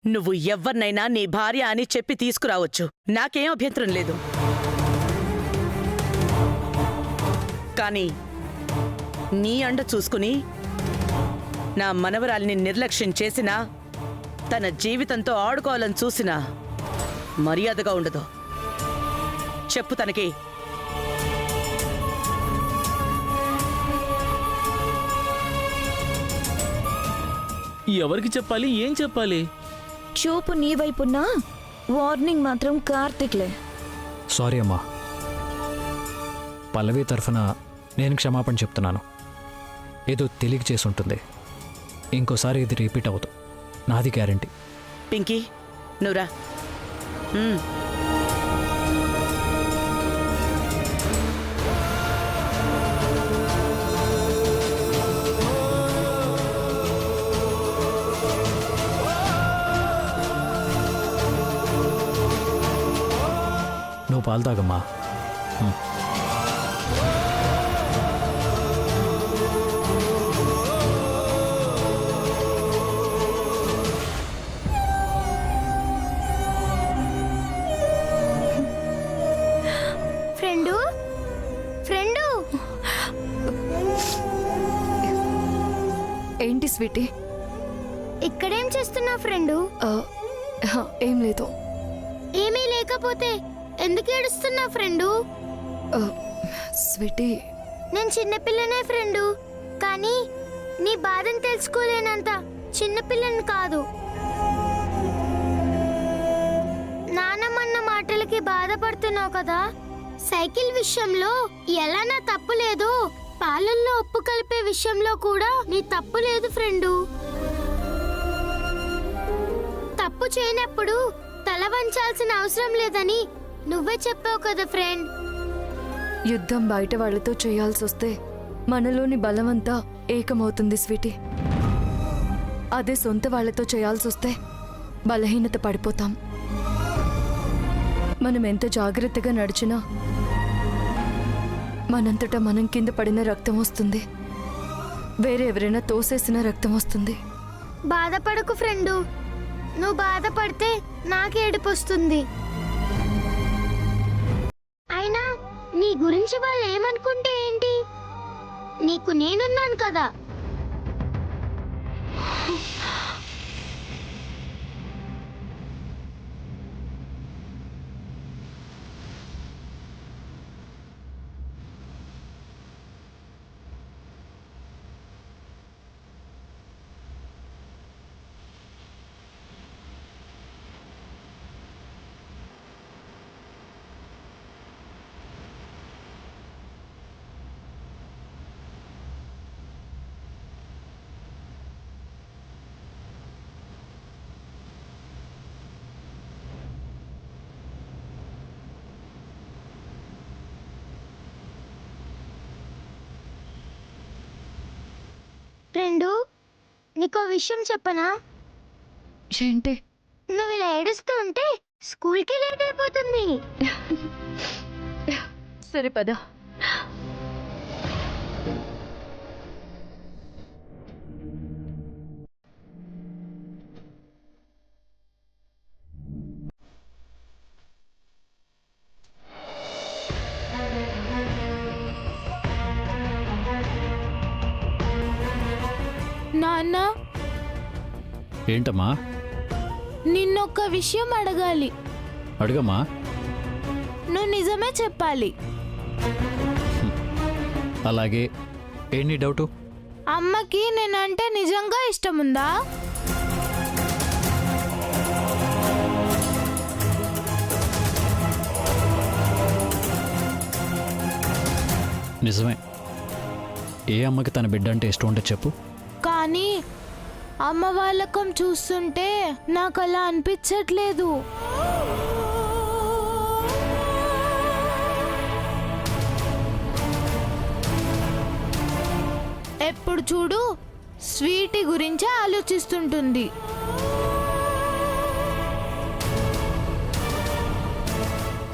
నువ్వు ఎవ్వర్నైనా నీ భార్య అని చెప్పి తీసుకురావచ్చు, నాకేం అభ్యంతరం లేదు. కానీ నీ అండ చూసుకుని నా మనవరాలిని నిర్లక్ష్యం చేసినా, తన జీవితంతో ఆడుకోవాలని చూసినా మర్యాదగా ఉండదు. చెప్పు తనకి. ఎవరికి చెప్పాలి, ఏం చెప్పాలి? చూపు నీ వైపున్నా వార్నింగ్ మాత్రం కార్తిక్లే. సారీ అమ్మా, పల్లవి తరఫున నేను క్షమాపణ చెప్తున్నాను. ఏదో తెలియక చేసి ఉంటుంది. ఇంకోసారి ఇది రిపీట్ అవ్వదు, నాది గ్యారంటీ. పింకీ నువ్వురా. నువ్వు పాలు తాగమ్మా. ఫ్రెండు ఫ్రెండు ఏంటి స్వీటీ? ఇక్కడేం చేస్తున్నావు ఫ్రెండు? ఏం లేదు. ఏమీ లేకపోతే ఎందుకు ఏడుస్తున్నావు ఫ్రెండు? స్వీటీ, నేను చిన్నపిల్లనే ఫ్రెండు, కానీ నీ బాధను తెలుసుకోలేనంత చిన్నపిల్లని కాదు. నానమ్మన్న మాటలకి బాధపడుతున్నావు కదా. సైకిల్ విషయంలో ఎలా నా తప్పు లేదో, పాలల్లో ఉప్పు కలిపే విషయంలో కూడా నీ తప్పు లేదు ఫ్రెండు. తప్పు చేయనప్పుడు తల వంచాల్సిన అవసరం లేదని నువ్వే చెప్పావు కదా ఫ్రెండ్. యుద్ధం బయట వాళ్ళతో చేయాల్సి వస్తే మనలోని బలమంతా ఏకమవుతుంది స్వీటీ. అదే సొంత వాళ్ళతో చేయాల్సి వస్తే బలహీనత పడిపోతాం. మనం ఎంత జాగ్రత్తగా నడిచినా మనంతటా మనం కింద పడిన రక్తం వస్తుంది, వేరే ఎవరైనా తోసేసిన రక్తం వస్తుంది. బాధపడకు ఫ్రెండు, నువ్వు బాధపడితే నాకే ఏడుపొస్తుంది. అయినా నీ గురించి వాళ్ళు ఏమనుకుంటే ఏంటి, నీకు నేనున్నాను కదా. ఫ్రెండు, నీకో విషయం చెప్పనా? ఏంటి? నువ్వు ఇలా ఏడుస్తూ ఉంటే స్కూల్కి లేట్ అయిపోతుంది. సరే పద. నాన్న, ఏంటమ్మా? నిన్నొక్క విషయం అడగాలి. అడుగమ్మా. నువ్వు నిజమే చెప్పాలి. అలాగే, ఏంటి డౌటు? అమ్మకి నేనంటే నిజంగా ఇష్టముందా? నిజమే. ఏ అమ్మకి తన బిడ్డ అంటే ఇష్టం ఉంటే చెప్పు. కానీ అమ్మ వాళ్ళకం చూస్తుంటే నాకు అలా అనిపించట్లేదు. ఎప్పుడు చూడు స్వీటీ గురించి ఆలోచిస్తుంటుంది.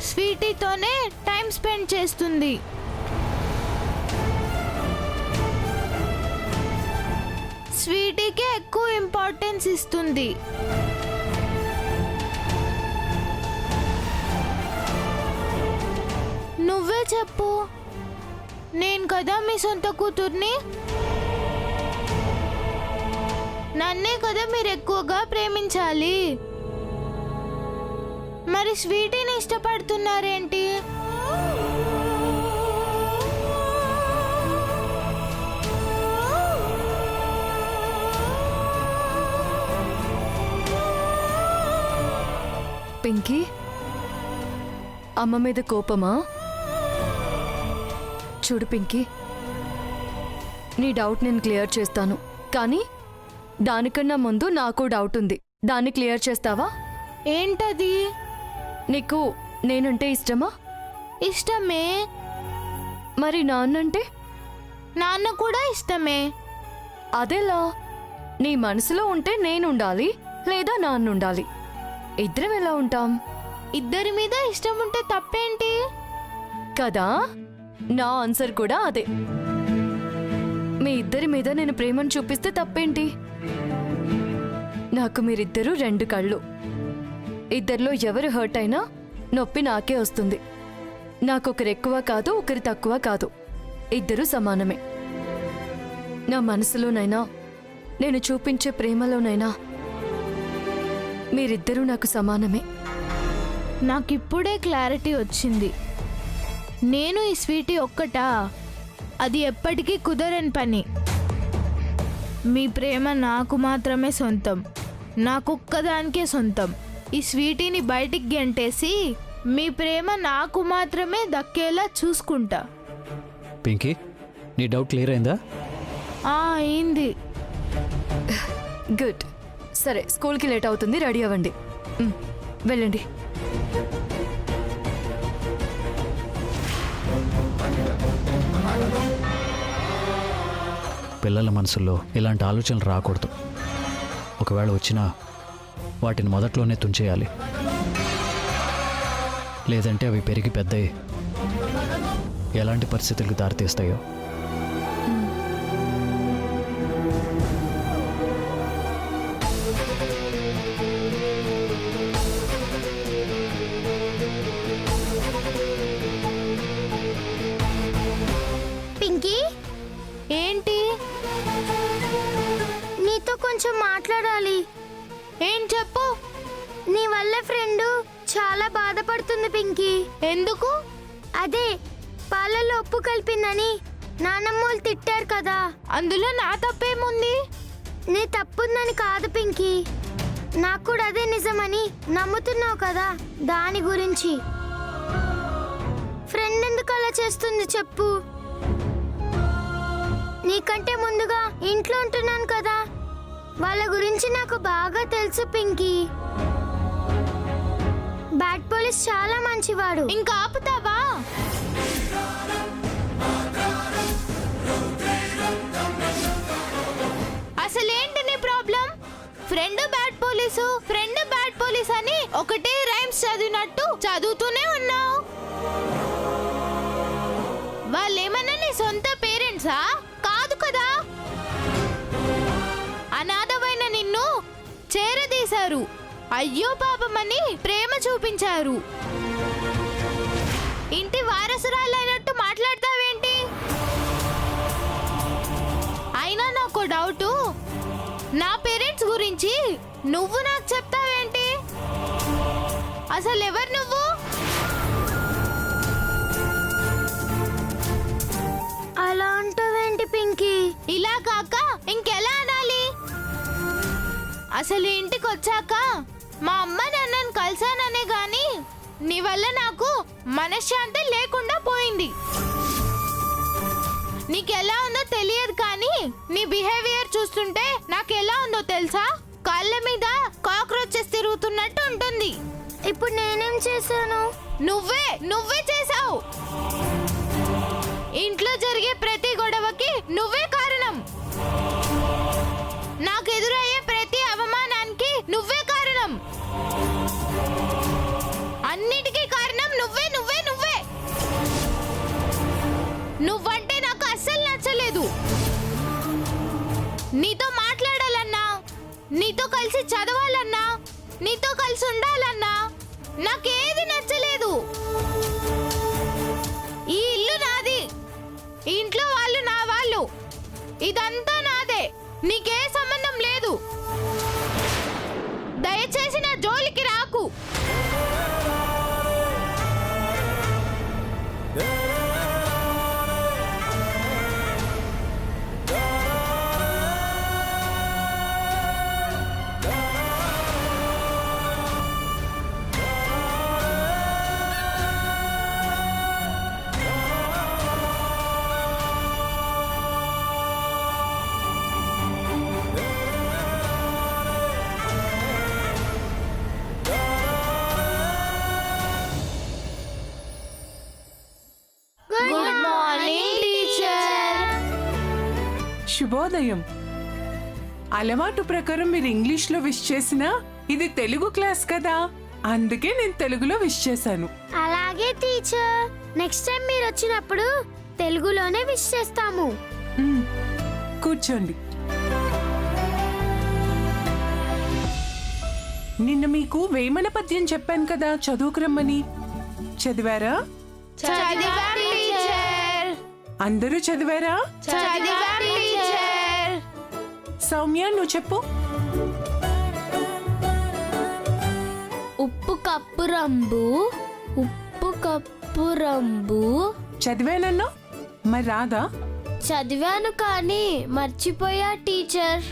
స్వీటీతోనే టైం స్పెండ్ చేస్తుంది. స్వీటీకి ఎక్కువ ఇంపార్టెన్స్ ఇస్తుంది. నువ్వే చెప్పు. నేను కదా మీ సొంత కూతుర్ని. నన్నే కదా మీరు ఎక్కువగా ప్రేమించాలి. మరి స్వీటీని ఇష్టపడుతున్నారేంటి? పింకీ, అమ్మ మీద కోపమా? చూడు పింకీ, నీ డౌట్ నేను క్లియర్ చేస్తాను, కానీ దానికన్నా ముందు నాకు డౌట్ ఉంది. దాన్ని క్లియర్ చేస్తావా? ఏంటది? నీకు నేనంటే ఇష్టమా? ఇష్టమే. మరి నాన్నంటే? నాన్న కూడా ఇష్టమే. అదెలా? నీ మనసులో ఉంటే నేనుండాలి లేదా నాన్నుండాలి. ఇద్దరం ఎలా ఉంటాం? ఇద్దరి మీద ఇష్టం ఉంటే తప్పేంటి? కదా, నా ఆన్సర్ కూడా అదే. మీ ఇద్దరి మీద నేను ప్రేమను చూపిస్తే తప్పేంటి? నాకు మీరిద్దరూ రెండు కళ్ళు. ఇద్దరిలో ఎవరు హర్ట్ అయినా నొప్పి నాకే వస్తుంది. నాకొకరు ఎక్కువ కాదు, ఒకరు తక్కువ కాదు, ఇద్దరూ సమానమే. నా మనసులోనైనా నేను చూపించే ప్రేమలోనైనా మీరిద్దరూ నాకు సమానమే. నాకిప్పుడే క్లారిటీ వచ్చింది. నేను ఈ స్వీటీ ఒక్కటా? అది ఎప్పటికీ కుదరని పని. మీ ప్రేమ నాకు మాత్రమే సొంతం, నాకొక్కదానికే సొంతం. ఈ స్వీటీని బయటికి గెంటేసి మీ ప్రేమ నాకు మాత్రమే దక్కేలా చూసుకుంటా. పింకీ, నీ డౌట్ క్లియర్ అయిందా? అయింది. గుడ్. సరే, స్కూల్కి లేట్ అవుతుంది, రెడీ అవ్వండి. వెళ్ళండి. పిల్లల మనసుల్లో ఇలాంటి ఆలోచనలు రాకూడదు. ఒకవేళ వచ్చినా వాటిని మొదట్లోనే తుంచేయాలి, లేదంటే అవి పెరిగి పెద్దయి ఎలాంటి పరిస్థితులకు దారితీస్తాయో. పింకీ, ఏంటి? నీతో కొంచెం మాట్లాడాలి. ఏం చెప్పు. నీ వల్ల ఫ్రెండు చాలా బాధపడుతుంది పింకీ. ఎందుకు? అదే పాలల్లో ఉప్పు కలిపిందని నానమ్మోళ్ళు తిట్టారు కదా. అందులో నా తప్పేముంది? నీ తప్పుందని కాదు పింకీ, నాకు కూడా అదే నిజమని నమ్ముతున్నావు కదా, దాని గురించి. ఫ్రెండ్ ఎందుకు అలా చేస్తుంది చెప్పు? నీకంటే ముందుగా ఇంట్లో ఉంటున్నాను కదా, వాళ్ళ గురించి నాకు బాగా తెలుసు పింకీ. బ్యాడ్ పోలీస్ చాలా మంచివాడు. ఇంకా ఆపుతావా? అసలేంటి నీ problem? Friend bad police, friend bad police అని ఒకటే రైమ్స్ చదివినట్టు చదువుతూనే ఉన్నావు. వాళ్ళేమన్నా నీ సొంత పేరెంట్సా? కాదు కదా. అనాథమైన నిన్ను చేరదీశారు, అయ్యో పాపమని ప్రేమ చూపించారు. ఇంటి వారసురాలైనట్టు మాట్లాడతావేంటి? అయినా నాకు డౌటు, నా పేరెంట్స్ గురించి నువ్వు నాకు చెప్తావేంటి? అసలు ఎవరు నువ్వు? అలా అంటావేంటి పింకీ? ఇలా కాక ఇంకెలా అనాలి? అసలు ఇంటికి వచ్చాక మా అమ్మ నాన్నని కలిసాననే గాని నీ వల్ల నాకు మనశ్శాంతి లేకుండా పోయింది. నీకెలా ఉందో తెలియదు కానీ నీ బిహేవియర్ చూస్తుంటే నాకెలా ఉందో తెలుసా? కాళ్ళ మీద కాక్రోచెస్ తిరుగుతున్నట్టు ఉంటుంది. ఇప్పుడు నేనేం చేశాను? నువ్వే చేసావు. ఇంట్లో జరిగే ప్రతి గొడవకి నువ్వే కారణం. నాకు ఎదురయ్యే ప్రతి అవమానానికి నువ్వే కారణం. అన్నిటికీ కారణం నువ్వే. నువ్వంటే నాకు అస్సలు నచ్చలేదు. నీతో మాట్లాడాలన్నా, నీతో కలిసి చదవాలన్నా, నీతో కలిసి ఉండాలన్నా నాకేది నచ్చలేదు. ఈ శుభోదయం. అలవాటు ప్రకారం మీరు ఇంగ్లీష్లో విష్ చేసినా ఇది తెలుగు క్లాస్ కదా, అందుకే నేను తెలుగులో విష్ చేశాను. అలాగే టీచర్, నెక్స్ట్ టైం మీరు వచ్చినప్పుడు తెలుగులోనే విష్ చేస్తాము. మ్మ్. కూర్చోండి. నిన్న మీకు వేమన పద్యం చెప్పాను కదా, చదువుకురమ్మని. చదివారా? చదివాం టీచర్. అందరూ చదివారా? చదివాం టీచర్. సౌమ్య, నువ్వు చెప్పు. ఉప్పు కప్పు రంబు, ఉప్పు కప్పు రంబు. చదివానన్నా మరి రాదా? చదివాను కానీ మర్చిపోయా టీచర్.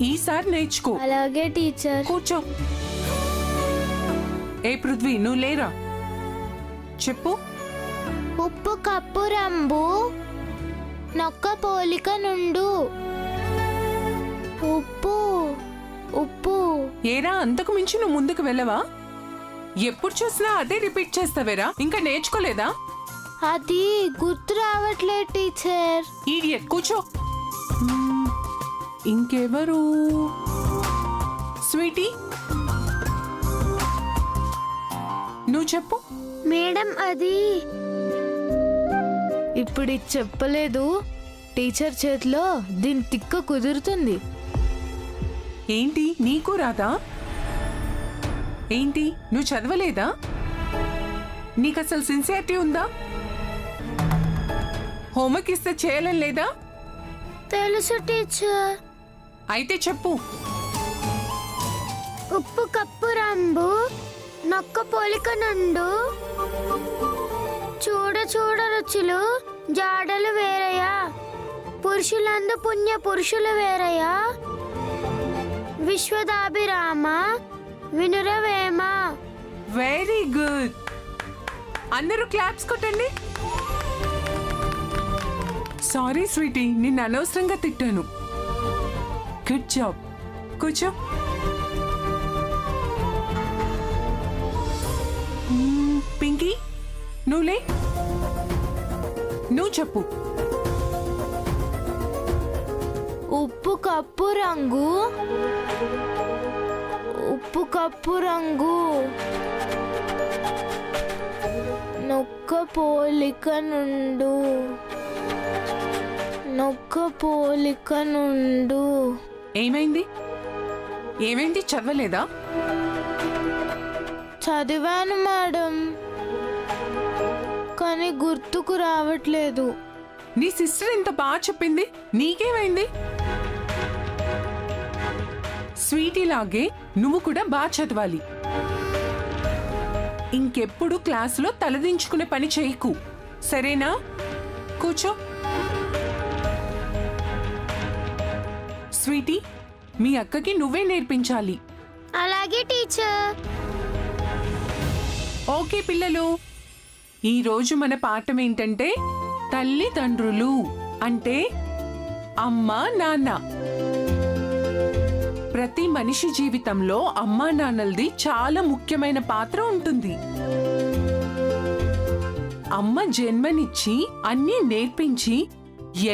ఈసారి నేర్చుకో. అలాగే టీచర్. కూర్చో. ఏ పృథ్వీ, నువ్వు లేరా? చెప్పు. ఉప్పు కప్పు రంబు, నొక్క పోలిక నుండు. ఉప్పు ఉప్పు. ఏరా, అంతకు మించి నువ్వు ముందుకు వెళ్ళవా? ఎప్పుడు చూసినా అదే రిపీట్ చేస్తావేరా? ఇంకా నేర్చుకోలేదా? అది గుర్తు రావట్లేదు టీచర్. ఈడియట్, కూర్చో. ఇంకెవరు? స్వీటీ, నువ్వు చెప్పు. మేడం అది ఇప్పుడు ఇది చెప్పలేదు, టీచర్ చేతిలో దీని తిక్క కుదురుతుంది. ఏంటి, నీకు రాదా? ఏంటి, నువ్వు చదవలేదా? నీకు అసలు సిన్సియారిటీ ఉందా? హోంవర్క్ ఇస్తే చేయాలని లేదా? తెలుసు టీచర్. అయితే చెప్పు. ఉప్పు కప్పు రంబు, నొక్క పోలిక నుండు. చూడ చూడ రుచులు జాడలు వేరయ్యా, పురుషులందు పుణ్య పురుషులు వేరయ్యా. విశ్వదాభిరామ వినురవేమ. Very good. అందరూ క్లాప్స్ కొట్టండి. సారీ స్వీటీ, నిన్ను అనవసరంగా తిట్టాను. Good job. కూర్చో. పింకీ, నువ్వులే. నువ్వు చెప్పు. ఉప్పు కప్పు రంగు, ఉప్పు కప్పు రంగు, నొక్క పోలిక నుండు, నొక్క పోలిక నుండు. ఏమైంది? ఏమైంది, చదవలేదా? చదివాను మేడం, కానీ గుర్తుకు రావట్లేదు. నీ సిస్టర్ ఇంత బాగా చెప్పింది, నీకేమైంది? స్వీటీలాగే నువ్వు కూడా బాగా చదవాలి. ఇంకెప్పుడు క్లాసులో తలదించుకునే పని చేయకు, సరేనా? కూర్చో. స్వీటీ, మీ అక్కకి నువ్వే నేర్పించాలి. అలాగే టీచర్. ఓకే పిల్లలు, ఈరోజు మన పాఠం ఏంటంటే తల్లిదండ్రులు అంటే అమ్మ నాన్న. ప్రతి మనిషి జీవితంలో అమ్మా నాన్నలది చాలా ముఖ్యమైన పాత్ర ఉంటుంది. అమ్మ జన్మనిచ్చి అన్నీ నేర్పించి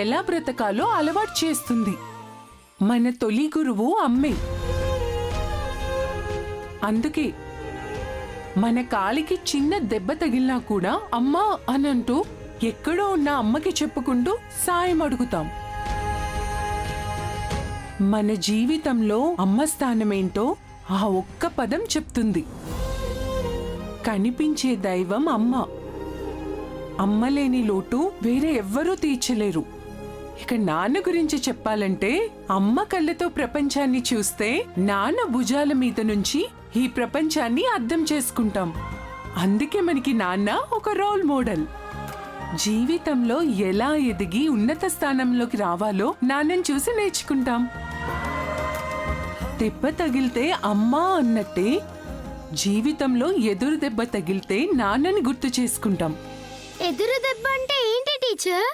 ఎలా బ్రతకాలో అలవాటు చేస్తుంది. మన తొలి గురువు అమ్మే. అందుకే మన కాలికి చిన్న దెబ్బ తగిలినా కూడా అమ్మా అనంటూ ఎక్కడో ఉన్న అమ్మకి చెప్పుకుంటూ సాయం అడుగుతాం. మన జీవితంలో అమ్మ స్థానమేంటో ఆ ఒక్క పదం చెప్తుంది. కనిపించే దైవం అమ్మ. అమ్మ లేని లోటు వేరే ఎవ్వరూ తీర్చలేరు. ఇక నాన్న గురించి చెప్పాలంటే అమ్మ కళ్ళతో ప్రపంచాన్ని చూస్తే నాన్న భుజాల మీద నుంచి ఈ ప్రపంచాన్ని అర్థం చేసుకుంటాం. అందుకే మనకి నాన్న ఒక రోల్ మోడల్. జీవితంలో ఎలా ఎదిగి ఉన్నత స్థానంలోకి రావాలో నాన్నని చూసి నేర్చుకుంటాం. దెబ్బ తగిలితే అమ్మా అన్నట్టే జీవితంలో ఎదురు దెబ్బ తగిలితే నాన్నని గుర్తు చేసుకుంటాం. ఎదురు దెబ్బ అంటే ఏంటి టీచర్?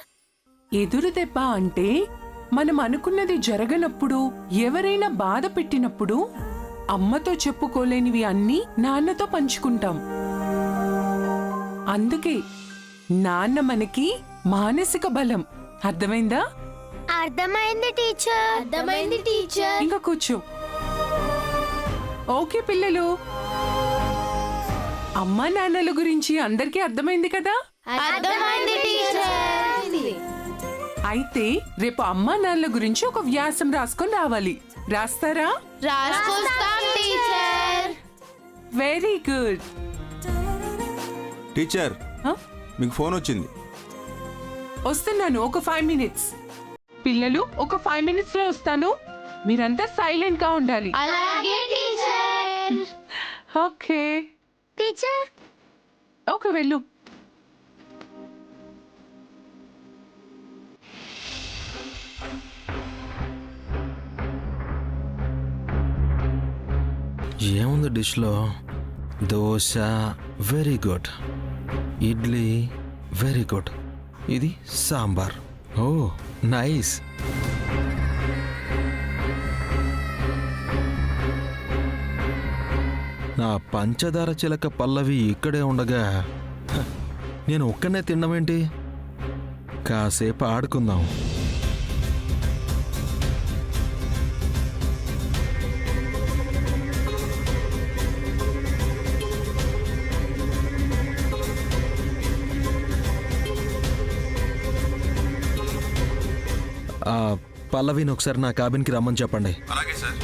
ఎదురు దెబ్బ అంటే మనం అనుకున్నది జరగనప్పుడు, ఎవరైనా బాధ పెట్టినప్పుడు అమ్మతో చెప్పుకోలేనివి అన్నీ నాన్నతో పంచుకుంటాం. అందుకే నాన్న మనకి మానసిక బలం. అర్థమైందా? అర్థమైంది టీచర్. ఇంకా కూర్చో. ఓకే పిల్లలు, అమ్మా నాన్నల గురించి అందరికీ అర్థమైంది కదా? అర్థమైంది టీచర్. అయితే రేపు అమ్మా నాన్నల గురించి ఒక వ్యాసం రాసుకొని రావాలి. రాస్తారా? రాసుకొస్తాం టీచర్. Very good. టీచర్ మీకు ఫోన్ వచ్చింది. వస్తున్నాను, ఒక 5 minutes. పిల్లలు, ఒక 5 minutes లో వస్తాను. మీరంతా సైలెంట్ గా ఉండాలి. అలాగే టీచర్. ఓకే టీచర్ ఓకే, వెళ్ళు. ఏముంది డిష్లో? Dosa very good, idli very good, ఇది సాంబార్. ఓ నైస్. నా పంచదార చిలక పల్లవి ఇక్కడే ఉండగా నేను ఒక్కనే తినడమేంటి? కాసేపు ఆడుకుందాం. పల్లవిని ఒకసారి నా క్యాబిన్కి రమ్మని చెప్పండి. అలాగే సార్.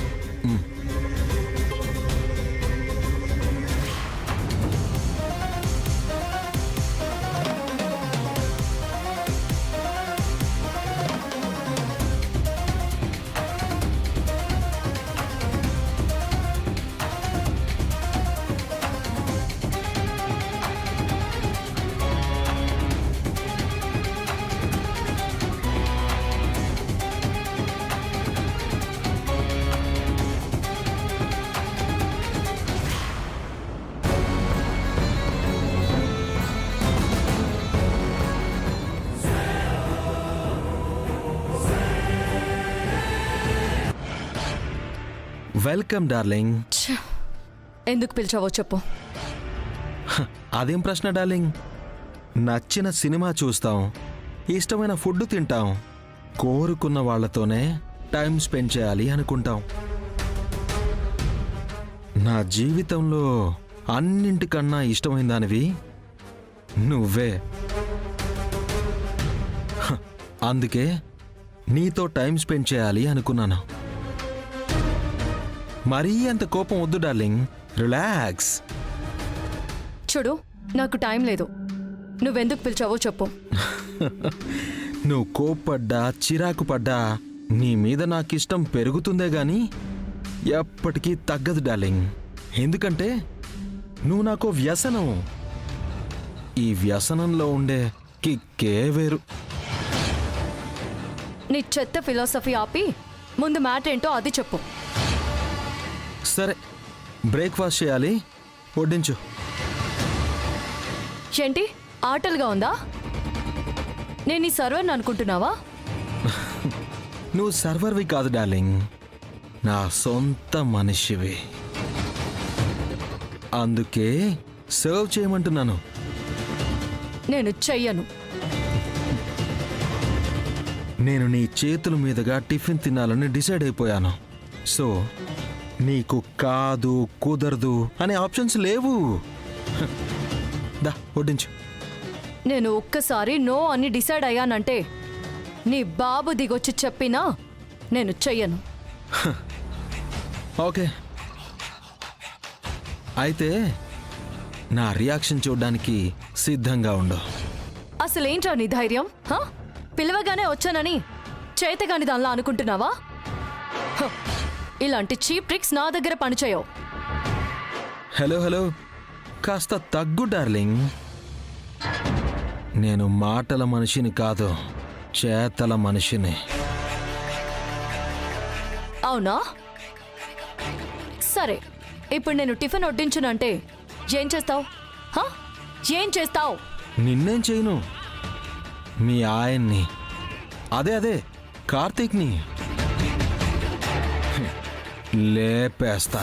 Welcome darling. ఎందుకు పిలిచావో చెప్పు. అదేం ప్రశ్న డార్లింగ్? నచ్చిన సినిమా చూస్తాం, ఇష్టమైన ఫుడ్ తింటాం, కోరుకున్న వాళ్ళతోనే టైం స్పెండ్ చేయాలి అనుకుంటాం. నా జీవితంలో అన్నింటికన్నా ఇష్టమైన దానివి నువ్వే. అందుకే నీతో టైం స్పెండ్ చేయాలి అనుకున్నాను. మరీ అంత కోపం వద్దు డార్లింగ్, రిలాక్స్. చూడు, నాకు టైం లేదు. నువ్వెందుకు పిలిచావో చెప్పు. నువ్వు కోప్పడ్డా చిరాకు పడ్డా నీ మీద నాకిష్టం పెరుగుతుందే గాని ఎప్పటికీ తగ్గదు డార్లింగ్. ఎందుకంటే నువ్వు నాకు వ్యసనం. ఈ వ్యసనంలో ఉండే కిక్కే వేరు. నీ చెత్త ఫిలాసఫీ ఆపి ముందు మ్యాటర్ ఏంటో అది చెప్పు. సరే, బ్రేక్ఫాస్ట్ చేయాలి, వడ్డించు. ఏంటి ఆటలుగా ఉందా? నేను ఈ సర్వర్ని అనుకుంటున్నావా? నువ్వు సర్వర్వి కాదు డార్లింగ్, నా సొంత మనిషివి. అందుకే సర్వ్ చేయమంటున్నాను. నేను చెయ్యను. నేను నీ చేతుల మీదుగా టిఫిన్ తినాలని డిసైడ్ అయిపోయాను. సో నీకు కాదు, కుదరదు అనే ఆప్షన్స్ లేవు. దా వడ్డించు. నేను ఒక్కసారి నో అని డిసైడ్ అయ్యానంటే నీ బాబు దిగొచ్చి చెప్పినా నేను చెయ్యను. ఓకే, అయితే నా రియాక్షన్ చూడడానికి సిద్ధంగా ఉండు. అసలేంట్రా నీ ధైర్యం? పిలవగానే వచ్చానని చేతగాని దానిలా అనుకుంటున్నావా? హ, ఇలాంటి చీప్ ట్రిక్స్ నా దగ్గర పనిచేయవు. హలో హలో, కాస్త తగ్గు డార్లింగ్. నేను మాటల మనిషిని కాదు, చేతల మనిషిని. అవునా? సరే, ఇప్పుడు నేను టిఫిన్ వడ్డించునంటే ఏం చేస్తావు? ఏం చేస్తావు? నిన్నేం చేయను, మీ ఆయన్ని, అదే కార్తీక్ని లేపేస్తా.